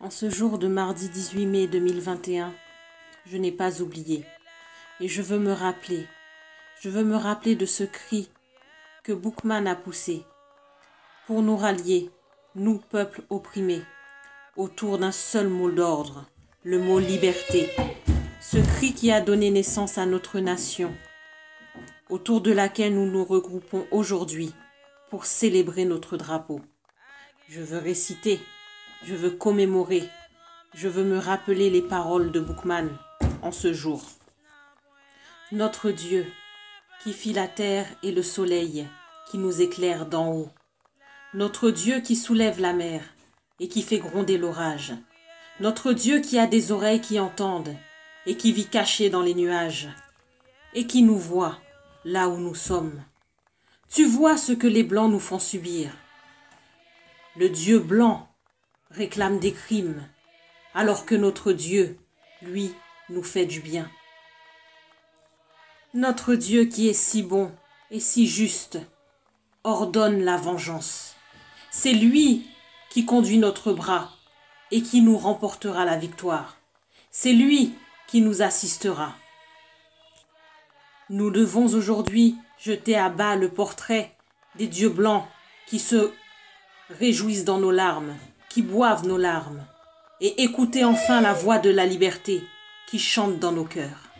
En ce jour de mardi 18 mai 2021, je n'ai pas oublié. Et je veux me rappeler de ce cri que Boukman a poussé pour nous rallier, nous, peuple opprimés, autour d'un seul mot d'ordre, le mot liberté. Ce cri qui a donné naissance à notre nation, autour de laquelle nous nous regroupons aujourd'hui pour célébrer notre drapeau. Je veux réciter, je veux commémorer, je veux me rappeler les paroles de Boukman en ce jour. Notre Dieu, qui fit la terre et le soleil, qui nous éclaire d'en haut. Notre Dieu qui soulève la mer et qui fait gronder l'orage. Notre Dieu qui a des oreilles qui entendent et qui vit caché dans les nuages et qui nous voit là où nous sommes. Tu vois ce que les Blancs nous font subir. Le Dieu blanc réclame des crimes, alors que notre Dieu, lui, nous fait du bien. Notre Dieu qui est si bon et si juste, ordonne la vengeance. C'est lui qui conduit notre bras et qui nous remportera la victoire. C'est lui qui nous assistera. Nous devons aujourd'hui jeter à bas le portrait des dieux blancs qui se réjouissent dans nos larmes, qui boivent nos larmes, et écouter enfin la voix de la liberté qui chante dans nos cœurs.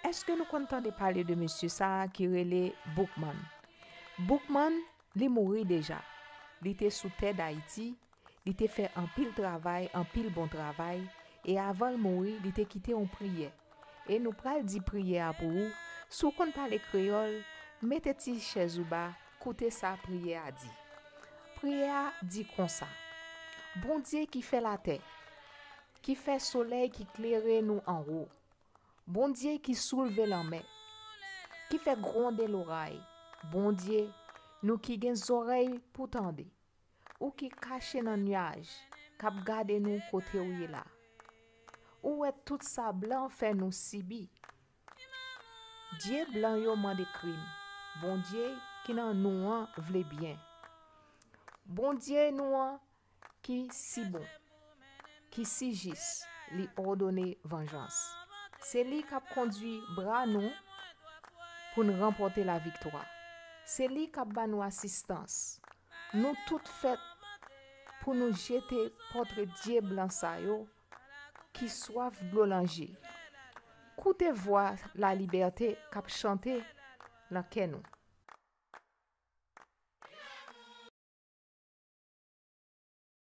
Est-ce que nous comptons de parler de monsieur ça qui relait Boukman? Boukman, il est mort déjà. Il était sous terre d'Haïti, il était fait un pile travail, un pile bon travail, et avant de mourir, il était quitté en prière. Et nous pral dit prière pour vous. Si vous ne parlez créole, mettez-y chez vous bas, écoutez ça prière a dit. Prière dit comme ça. Bon Dieu qui fait la terre, qui fait soleil qui éclaire nous en haut. Bon Dieu qui soulève la mer, qui fait gronder l'oreille. Bon Dieu, nous qui avons oreilles pour tendre, ou qui cache dans le nuage, cap garde nous côté où il est là. Où est tout ça blanc fait nous sibi. Dieu blanc yo man de crime. Bon Dieu qui nan nous vle bien. Bon Dieu nous qui si bon, qui si juste, li ordonne vengeance. C'est lui qui a conduit bras nous pour nous remporter la victoire. C'est lui qui a ba nous assistance. Nous toutes faites pour nous jeter contre Dieu blanc sa yo qui soif blolanger. Écoutez voix la liberté qui a chanté dans nous.